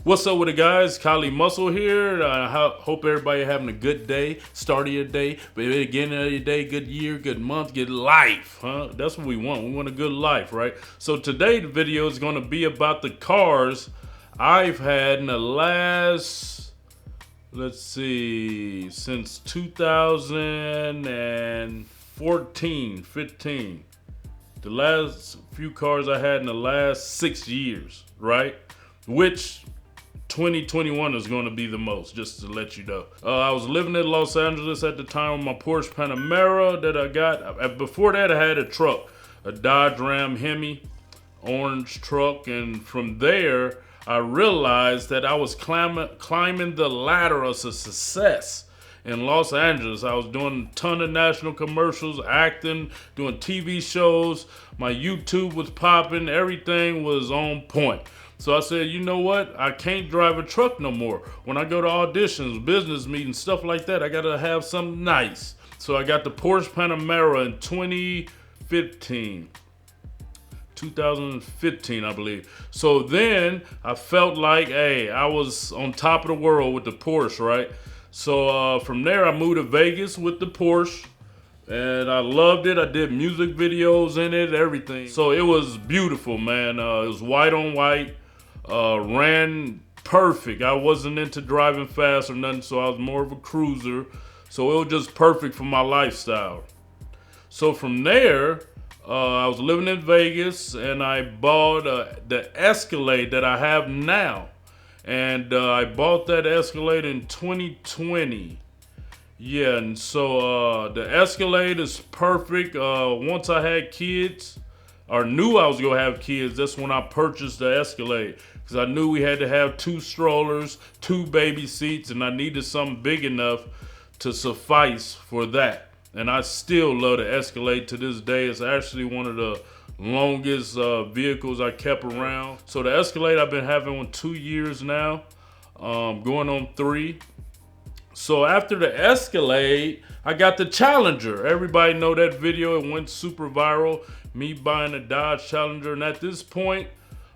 What's up with it, guys? Kylie Muscle here. Hope everybody having a good day, start of your day, beginning of your day, good year, good month, good life, huh? That's what we want. We want a good life, right? So today the video is going to be about the cars I've had in the last, let's see, since 2014, 15. The last few cars I had in the last 6 years, right? Which 2021 is going to be the most, just to let you know. I was living in Los Angeles at the time with my Porsche Panamera that I got. Before that, I had a truck, a Dodge Ram Hemi, orange truck. And from there, I realized that I was climbing the ladder of success in Los Angeles. I was doing a ton of national commercials, acting, doing TV shows. My YouTube was popping. Everything was on point. So I said, you know what? I can't drive a truck no more. When I go to auditions, business meetings, stuff like that, I gotta have something nice. So I got the Porsche Panamera in 2015, I believe. So then I felt like, hey, I was on top of the world with the Porsche, right? So from there, I moved to Vegas with the Porsche. And I loved it. I did music videos in it, everything. So it was beautiful, man. It was white on white. Ran perfect. I wasn't into driving fast or nothing, so I was more of a cruiser. So it was just perfect for my lifestyle. So from there, I was living in Vegas, and I bought the Escalade that I have now. And I bought that Escalade in 2020. Yeah, and so the Escalade is perfect. Once I had kids, or knew I was gonna have kids, that's when I purchased the Escalade. Because I knew we had to have 2 strollers, 2 baby seats, and I needed something big enough to suffice for that. And I still love the Escalade to this day. It's actually one of the longest vehicles I kept around. So the Escalade I've been having on 2 years now, going on 3. So after the Escalade, I got the Challenger. Everybody know that video. It went super viral. Me buying a Dodge Challenger. And at this point,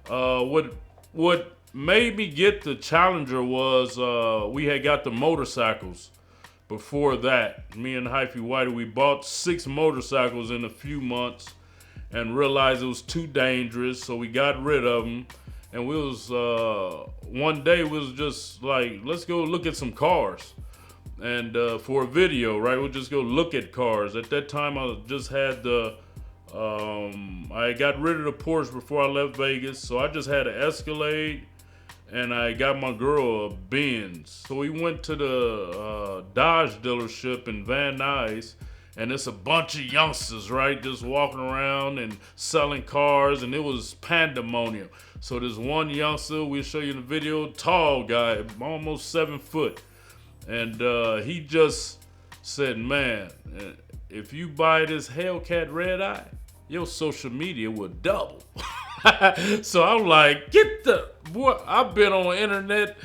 what made me get the Challenger was we had got the motorcycles. Before that, me and Hyphy Whitey, we bought 6 motorcycles in a few months and realized it was too dangerous. So we got rid of them. And we was, one day we was just like, let's go look at some cars. And for a video, right? We'll just go look at cars. At that time, I just had I got rid of the Porsche before I left Vegas. So I just had an Escalade, and I got my girl a Benz. So we went to the Dodge dealership in Van Nuys, and it's a bunch of youngsters, right? Just walking around and selling cars, and it was pandemonium. So this one youngster, we'll show you in the video, tall guy, almost 7 foot. And he just said, man, if you buy this Hellcat Red Eye, your social media will double. So I'm like, get the, boy, I've been on the internet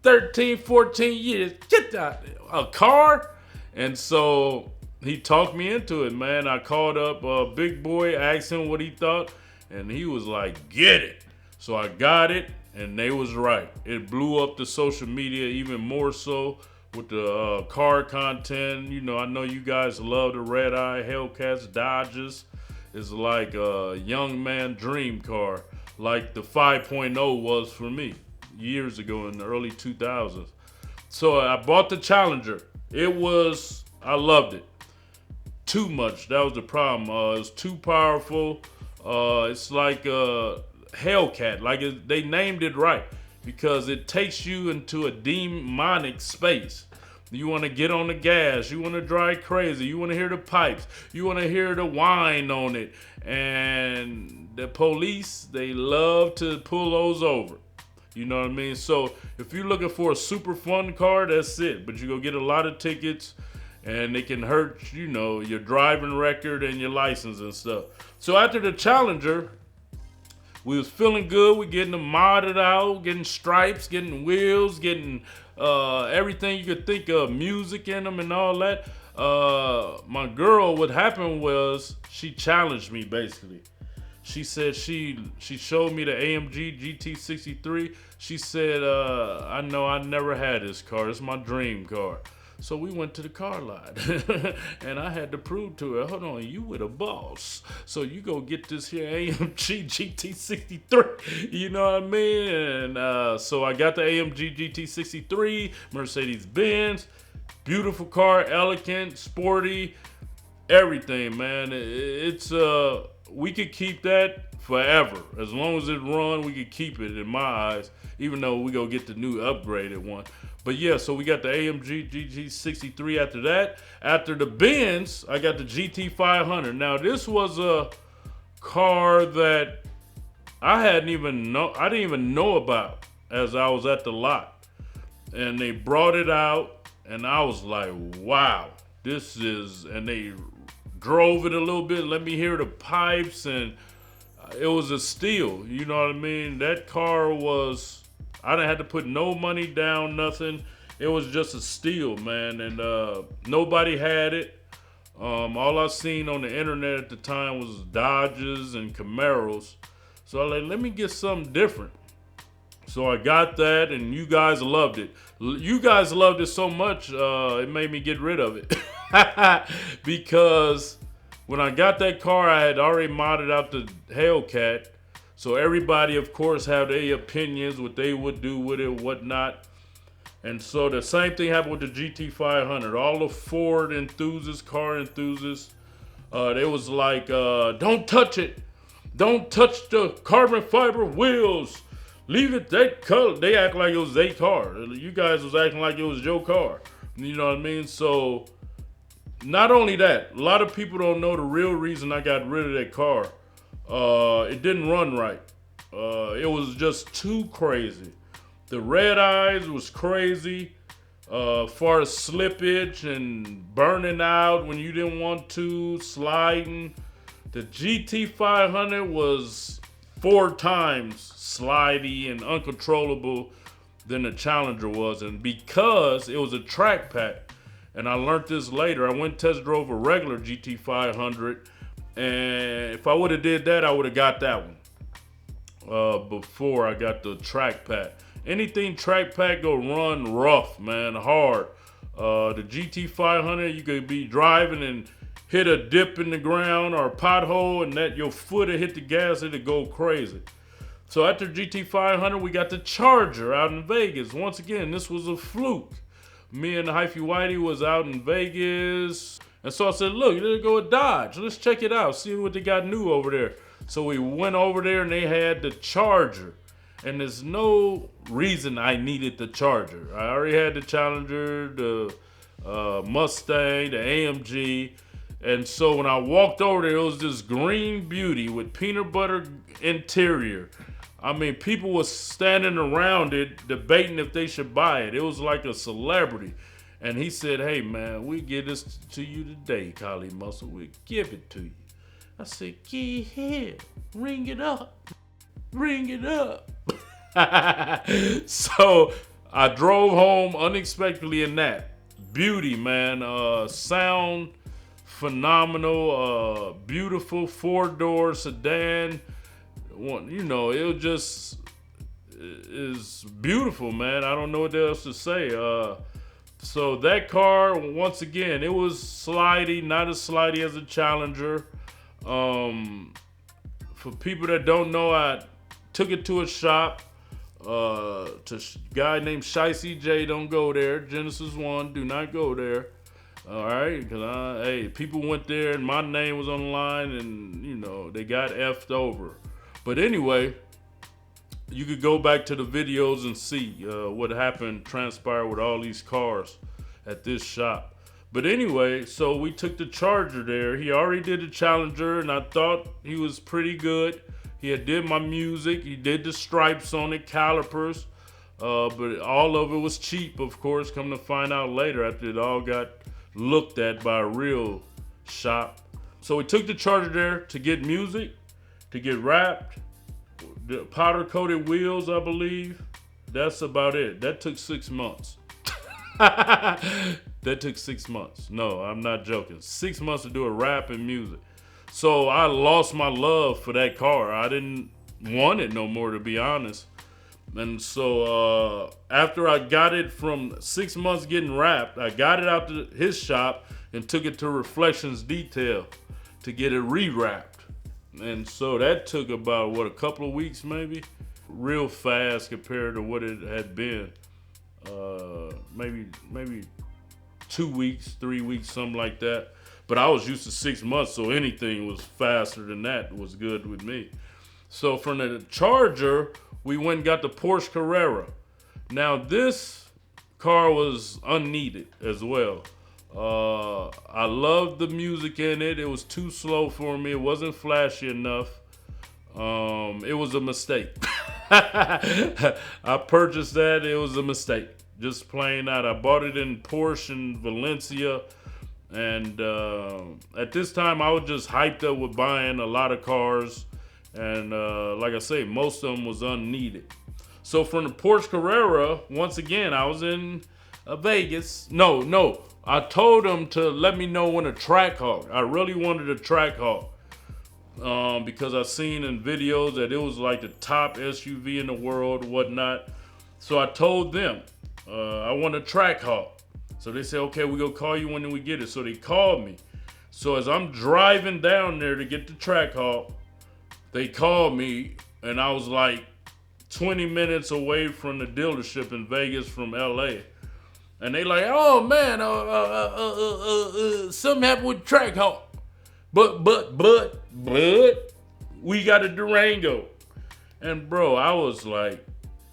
13, 14 years. Get that, a car? And so he talked me into it, man. I called up Big Boy, asked him what he thought, and he was like, get it. So I got it, and they was right. It blew up the social media even more so. With the car content, you know, I know you guys love the Red Eye, Hellcats, Dodges. It's like a young man dream car, like the 5.0 was for me years ago in the early 2000s. So I bought the Challenger. I loved it. Too much, that was the problem. It was too powerful. It's like a Hellcat, they named it right. Because it takes you into a demonic space. You want to get on the gas. You want to drive crazy. You want to hear the pipes. You want to hear the whine on it. And the police, they love to pull those over. You know what I mean? So if you're looking for a super fun car, that's it. But you're going to get a lot of tickets. And it can hurt, you know, your driving record and your license and stuff. So after the Challenger, we was feeling good. We getting them modded out, getting stripes, getting wheels, getting everything you could think of, music in them and all that. My girl, what happened was she challenged me basically. She said she showed me the AMG GT63. She said, I know I never had this car. It's my dream car. So we went to the car lot, and I had to prove to her, hold on, you with a boss. So you go get this here AMG GT63, you know what I mean? And so I got the AMG GT63, Mercedes-Benz, beautiful car, elegant, sporty, everything, man. It's, we could keep that forever. As long as it run, we could keep it in my eyes, even though we go get the new upgraded one. But yeah, so we got the AMG GT63 after that. After the Benz, I got the GT500. Now this was a car that I didn't even know about as I was at the lot. And they brought it out and I was like, wow, and they drove it a little bit, let me hear the pipes, and it was a steal, you know what I mean? That car was, I didn't have to put no money down, nothing. It was just a steal, man, and nobody had it. All I seen on the internet at the time was Dodges and Camaros. So I was like, let me get something different. So I got that, and you guys loved it. You guys loved it so much, it made me get rid of it. Because when I got that car, I had already modded out the Hellcat. So everybody, of course, had their opinions, what they would do with it, whatnot. And so the same thing happened with the GT500. All the Ford enthusiasts, car enthusiasts, they was like, don't touch it. Don't touch the carbon fiber wheels. Leave it that color. They act like it was their car. You guys was acting like it was your car. You know what I mean? So not only that, a lot of people don't know the real reason I got rid of that car. It didn't run right. It was just too crazy. The red eyes was crazy. Far as slippage and burning out when you didn't want to, sliding. The GT500 was 4 times slidey and uncontrollable than the Challenger was. And because it was a track pack, and I learned this later, I went test drove a regular GT500, and if I would have did that, I would have got that one before I got the track pack. Anything track pack go run rough, man, hard. The GT500, you could be driving and hit a dip in the ground or a pothole, and that your foot would hit the gas, it'd go crazy. So after GT500, we got the Charger out in Vegas. Once again, this was a fluke. Me and the Hyphy Whitey was out in Vegas. And so I said, look, let's go with Dodge. Let's check it out, see what they got new over there. So we went over there and they had the Charger. And there's no reason I needed the Charger. I already had the Challenger, the Mustang, the AMG. And so when I walked over there, it was this green beauty with peanut butter interior. I mean, people were standing around it debating if they should buy it. It was like a celebrity. And he said, hey, man, we give this to you today, Kali Muscle. We'll give it to you. I said, get here. Ring it up. Ring it up. So I drove home unexpectedly in that. Beauty, man. Sound phenomenal. Beautiful 4-door sedan. You know, it was just is beautiful, man. I don't know what else to say. So that car, once again, it was slidey, not as slidey as a Challenger. For people that don't know, I took it to a shop. To a guy named Shicey J. Don't go there. Genesis 1, do not go there. All right, because hey, people went there and my name was on the line, and you know they got effed over. But anyway, you could go back to the videos and see what happened, transpired with all these cars at this shop. But anyway, so we took the Charger there. He already did the Challenger, and I thought he was pretty good. He had did my music. He did the stripes on it, calipers. But all of it was cheap, of course, come to find out later after it all got looked at by a real shop. So we took the Charger there to get music, to get wrapped, the powder coated wheels, I believe. That's about it. That took 6 months. That took 6 months. No, I'm not joking. 6 months to do a wrap and music. So I lost my love for that car. I didn't want it no more, to be honest. And so after I got it from 6 months getting wrapped, I got it out to his shop and took it to Reflections Detail to get it rewrapped. And so that took about, a couple of weeks maybe? Real fast compared to what it had been. Maybe 2 weeks, 3 weeks, something like that. But I was used to 6 months, so anything was faster than that was good with me. So from the Charger, we went and got the Porsche Carrera. Now this car was unneeded as well. I loved the music in it. It was too slow for me. It wasn't flashy enough. It was a mistake. I purchased that. It was a mistake. Just plain out. I bought it in Porsche in Valencia. And at this time, I was just hyped up with buying a lot of cars. And like I say, most of them was unneeded. So from the Porsche Carrera, once again, I was in Vegas. No. I told them to let me know when a Trackhawk. I really wanted a Trackhawk. Because I seen in videos that it was like the top SUV in the world, whatnot. So I told them I want a Trackhawk. So they said, okay, we're gonna call you when we get it. So they called me. So as I'm driving down there to get the Trackhawk, they called me, and I was like 20 minutes away from the dealership in Vegas from LA. And they like, oh man, something happened with Trackhawk. But, we got a Durango. And bro, I was like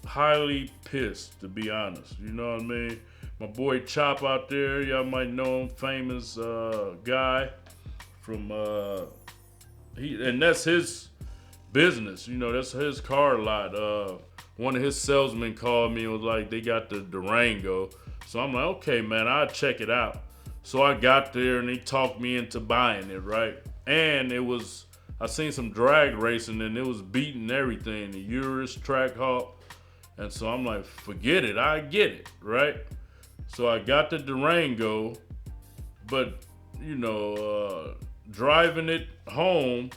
highly pissed, to be honest. You know what I mean? My boy Chop out there, y'all might know him, famous guy from, and that's his business. You know, that's his car lot. One of his salesmen called me and was like, they got the Durango. So I'm like, okay, man, I'll check it out. So I got there and they talked me into buying it, right? And I seen some drag racing and it was beating everything, the Urus, Trackhawk. And so I'm like, forget it, I get it, right? So I got the Durango, but driving it home,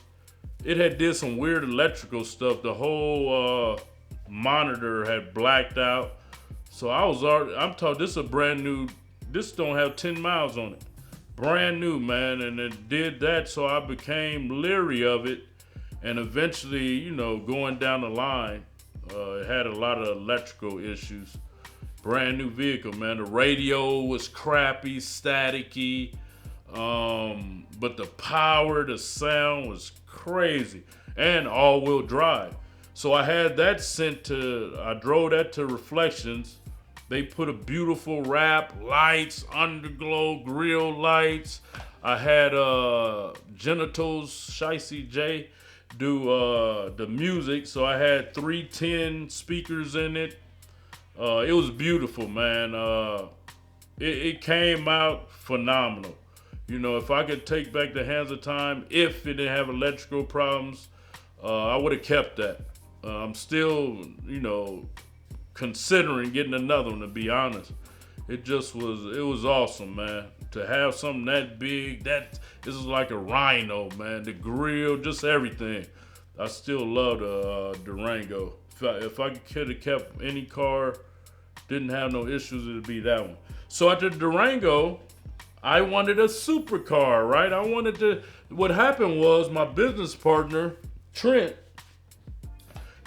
it had did some weird electrical stuff. The whole monitor had blacked out. So I'm talking, this is a brand new, this don't have 10 miles on it. Brand new, man, and it did that, so I became leery of it. And eventually, going down the line, it had a lot of electrical issues. Brand new vehicle, man. The radio was crappy, staticky, but the power, the sound was crazy, and all-wheel drive. So I had that I drove that to Reflections. They put a beautiful wrap, lights, underglow, grill lights. I had Genitals, Shicey J, do the music. So I had 310 speakers in it. It was beautiful, man. It came out phenomenal. If I could take back the hands of time, if it didn't have electrical problems, I would have kept that. I'm still, considering getting another one, to be honest. It was awesome, man. To have something that big, this is like a Rhino, man. The grill, just everything. I still love the Durango. If I could have kept any car, didn't have no issues, it'd be that one. So at the Durango, I wanted a supercar, right? What happened was my business partner, Trent,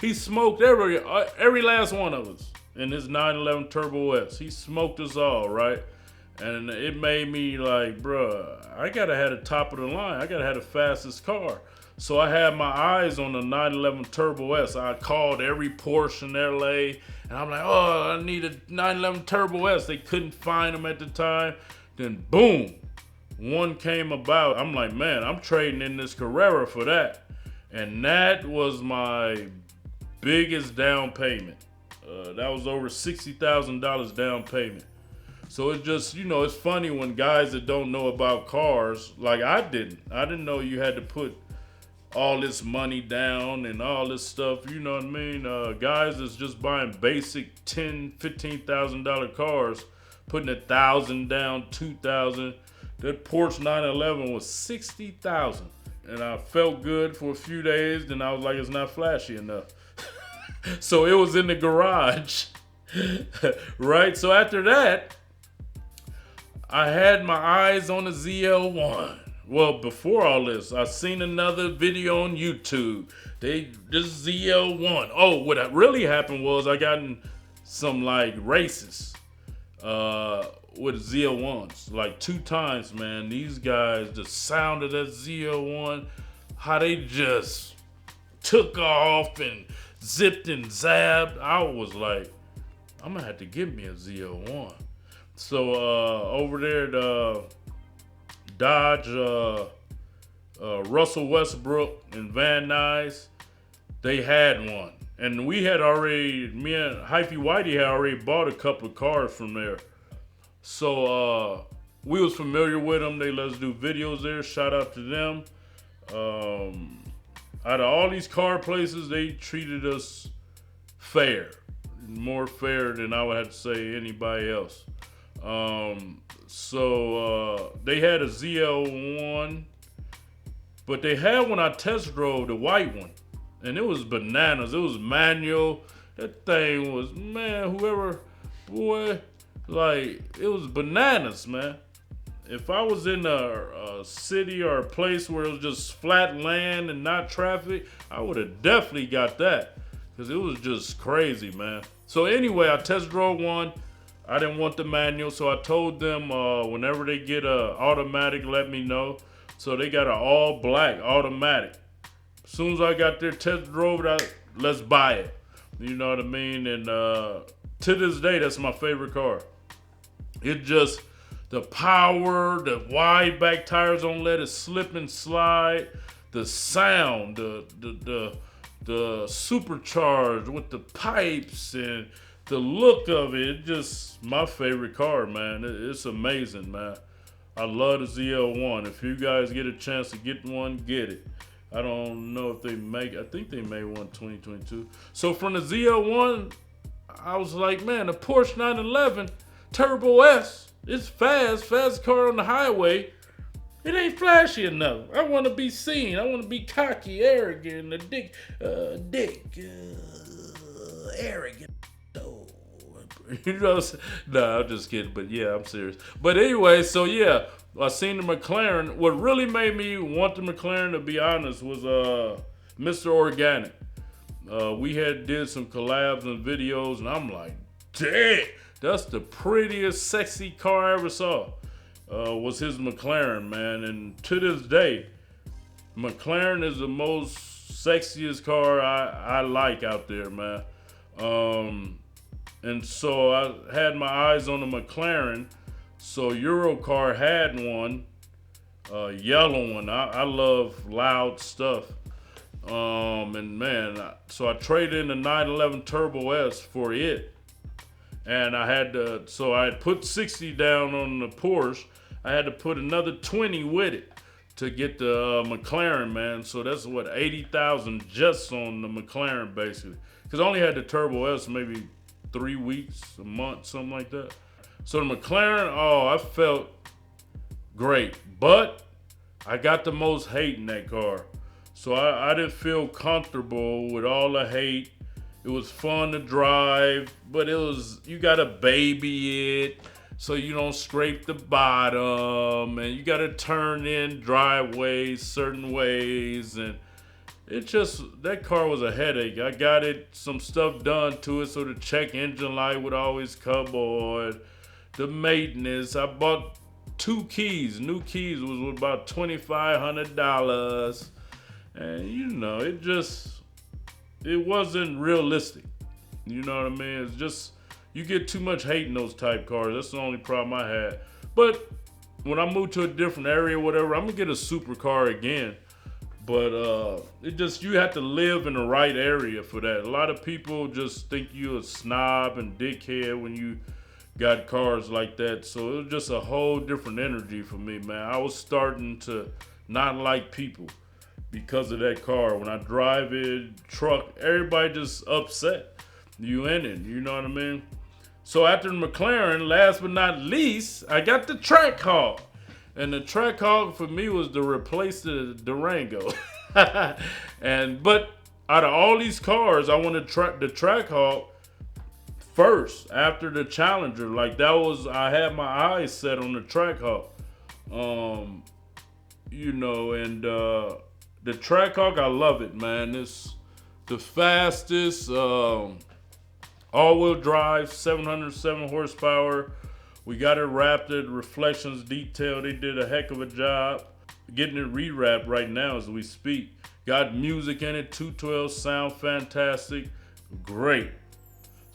he smoked every last one of us in his 911 Turbo S. He smoked us all, right? And it made me like, bruh, I gotta have the top of the line. I gotta have the fastest car. So I had my eyes on the 911 Turbo S. I called every Porsche in LA, and I'm like, oh, I need a 911 Turbo S. They couldn't find them at the time. Then boom, one came about. I'm like, man, I'm trading in this Carrera for that. And that was my biggest down payment. That was over $60,000 down payment. So it's just, it's funny when guys that don't know about cars, like I didn't know you had to put all this money down and all this stuff, you know what I mean? Guys that's just buying basic $10,000, $15,000 cars, putting $1,000 down, $2,000. That Porsche 911 was $60,000. and I felt good for a few days. Then I was like, it's not flashy enough. So it was in the garage, right? So after that, I had my eyes on the ZL1. Well, before all this, I seen another video on YouTube. This ZL1. Oh, what really happened was I got in some like races with ZL1s like 2 times, man. These guys, the sound of that ZL1, how they just took off and zipped and zapped. I was like, I'm gonna have to get me a ZL1. So over there at Dodge, Russell Westbrook and Van Nuys, they had one. And we had already, me and Hyphy Whitey had already bought a couple of cars from there. So we was familiar with them. They let us do videos there. Shout out to them. Out of all these car places, they treated us fair. More fair than I would have to say anybody else. So they had a ZL1, but they had when I test drove the white one, and it was bananas. It was manual. That thing was, man, like, it was bananas, man. If I was in a city or a place where it was just flat land and not traffic, I would have definitely got that, because it was just crazy, man. So anyway, I test drove one. I didn't want the manual, so I told them whenever they get a automatic, let me know. So they got an all black automatic. As soon as I got their test drove it, let's buy it. You know what I mean? And to this day, that's my favorite car. It just, the power, the wide back tires don't let it slip and slide. The sound, the supercharged with the pipes and the look of it, just my favorite car, man. It's amazing, man. I love the ZL1. If you guys get a chance to get one, get it. I don't know if they make, I think they made one 2022. So from the ZL1, I was like, man, the Porsche 911 Turbo S, it's fast car on the highway. It ain't flashy enough. I want to be seen. I want to be cocky, arrogant, arrogant. You know what I'm saying? No, I'm just kidding, but yeah, I'm serious. But anyway, so yeah, I seen the McLaren. What really made me want the McLaren, to be honest, was Mr. Organic. We had did some collabs and videos, and I'm like, dang, that's the prettiest, sexy car I ever saw. Was his McLaren, man. And to this day, McLaren is the most sexiest car I like out there, man. And so I had my eyes on the McLaren. So Eurocar had one, yellow one. I love loud stuff. And man, so I traded in the 911 Turbo S for it. And I had to, so I had put 60 down on the Porsche. I had to put another 20 with it to get the McLaren, man. So that's what, 80,000 just on the McLaren, basically. Because I only had the Turbo S maybe 3 weeks, a month, something like that. So the McLaren, oh, I felt great. But I got the most hate in that car. So I didn't feel comfortable with all the hate. It was fun to drive, but it was, you gotta baby it so you don't scrape the bottom, and you gotta turn in driveways certain ways, and it just, that car was a headache. I got it, some stuff done to it, so the check engine light would always come on. The maintenance, I bought 2 keys. New keys was about $2,500. And you know, it wasn't realistic. You know what I mean? It's just, you get too much hate in those type cars. That's the only problem I had. But when I move to a different area or whatever, I'm gonna get a supercar again. But it just, you have to live in the right area for that. A lot of people just think you're a snob and dickhead when you got cars like that. So it was just a whole different energy for me, man. I was starting to not like people because of that car. When I drive it, truck, everybody just upset. You in it, you know what I mean? So after the McLaren, last but not least, I got the track car. And the Trackhawk for me was to replace the Durango. But out of all these cars, I wanted the Trackhawk first after the Challenger. Like that was, I had my eyes set on the Trackhawk. You know, and the Trackhawk, I love it, man. It's the fastest all-wheel drive, 707 horsepower. We got it wrapped, reflections, detail. They did a heck of a job getting it rewrapped right now as we speak. Got music in it, 212, sound fantastic, great.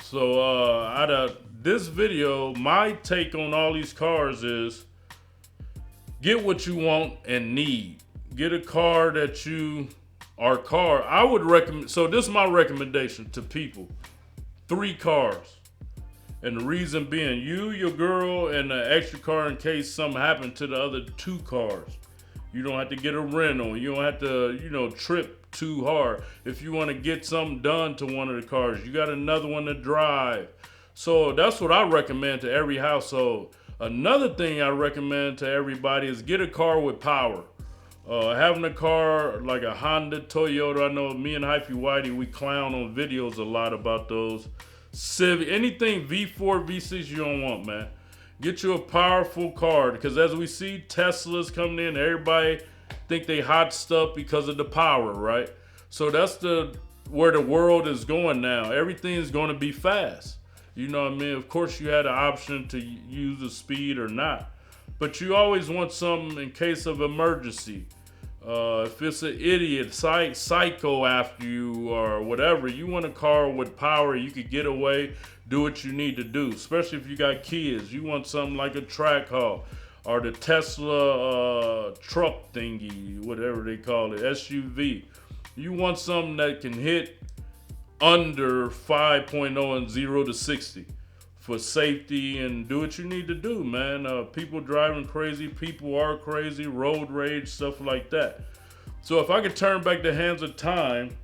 So out of this video, my take on all these cars is get what you want and need. Get a car that you are I would recommend. So this is my recommendation to people: 3 cars. And the reason being, you, your girl, and an extra car in case something happened to the other 2 cars. You don't have to get a rental. You don't have to, you know, trip too hard. If you want to get something done to one of the cars, you got another one to drive. So that's what I recommend to every household. Another thing I recommend to everybody is get a car with power. Having a car like a Honda, Toyota. I know me and Hyphy Whitey, we clown on videos a lot about those. Civic, anything V4, V6 you don't want, man. Get you a powerful car, because as we see Teslas coming in, everybody think they hot stuff because of the power, right? So that's where the world is going now. Everything's going to be fast. You know what I mean? Of course, you had the option to use the speed or not, but you always want something in case of emergency. If it's an idiot, psycho after you or whatever, you want a car with power. You could get away, do what you need to do, especially if you got kids. You want something like a Trackhawk or the Tesla truck thingy, whatever they call it, SUV. You want something that can hit under 5.0 and 0 to 60 for safety and do what you need to do, man. People driving crazy, people are crazy, road rage, stuff like that. So if I could turn back the hands of time,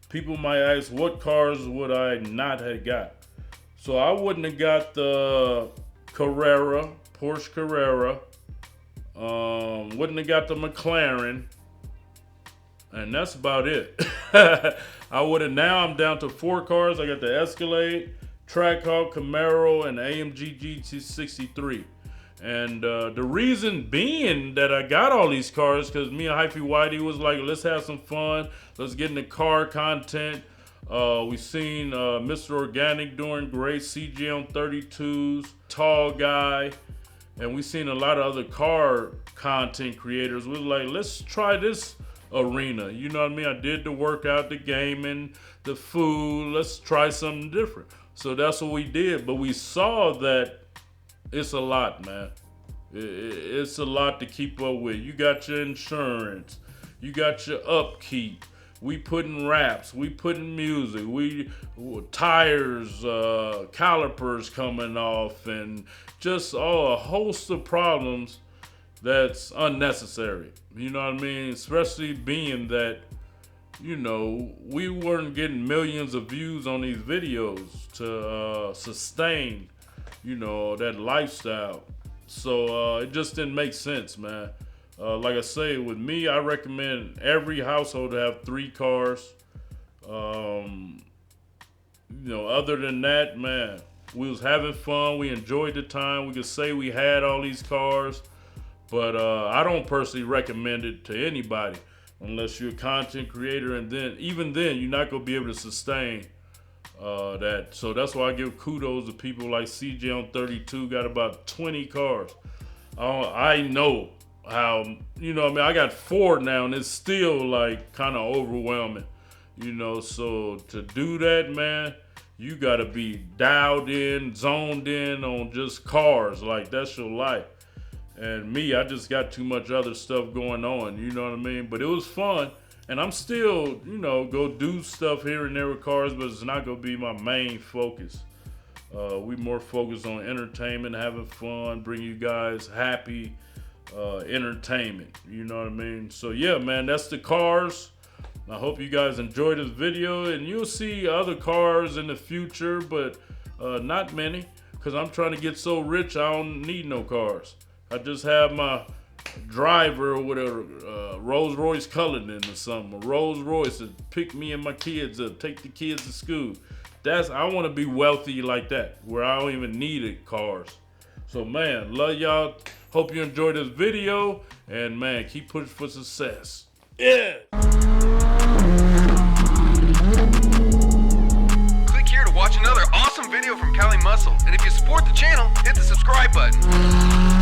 people might ask, what cars would I not have got? So I wouldn't have got the Carrera, Porsche Carrera. Wouldn't have got the McLaren. And that's about it. I would have, now I'm down to 4 cars. I got the Escalade, Trackhawk, Camaro, and Amg Gt63. And the reason being that I got all these cars, because me and Hyphy Whitey was like, let's have some fun. Let's get into car content. We seen Mr. Organic doing great, CJ on 32s, Tall Guy. And we seen a lot of other car content creators. We were like, let's try this arena. You know what I mean? I did the workout, the gaming, the food. Let's try something different. So that's what we did. But we saw that it's a lot, man. It's a lot to keep up with. You got your insurance. You got your upkeep. We putting wraps. We putting music. We tires, calipers coming off, and just a host of problems that's unnecessary. You know what I mean? Especially being that, you know, we weren't getting millions of views on these videos to sustain, you know, that lifestyle. So it just didn't make sense, man. Like I say, with me, I recommend every household to have 3 cars. You know, other than that, man, we was having fun. We enjoyed the time. We could say we had all these cars, but I don't personally recommend it to anybody unless you're a content creator, and then even then, you're not gonna be able to sustain that. So that's why I give kudos to people like CJ on 32, got about 20 cars. I know how, you know what I mean? I got 4 now, and it's still like kind of overwhelming, you know? So to do that, man, you gotta be dialed in, zoned in on just cars. Like, that's your life. And me, I just got too much other stuff going on, you know what I mean? But it was fun. And I'm still, you know, go do stuff here and there with cars, but it's not gonna be my main focus. We more focused on entertainment, having fun, bring you guys happy entertainment, you know what I mean? So yeah, man, that's the cars. I hope you guys enjoyed this video, and you'll see other cars in the future, but not many, because I'm trying to get so rich I don't need no cars. I just have my driver with a Rolls Royce Cullinan or something, a Rolls Royce to pick me and my kids up, take the kids to school. I want to be wealthy like that, where I don't even need cars. So man, love y'all. Hope you enjoyed this video, and man, keep pushing for success. Yeah. Click here to watch another awesome video from Cali Muscle, and if you support the channel, hit the subscribe button.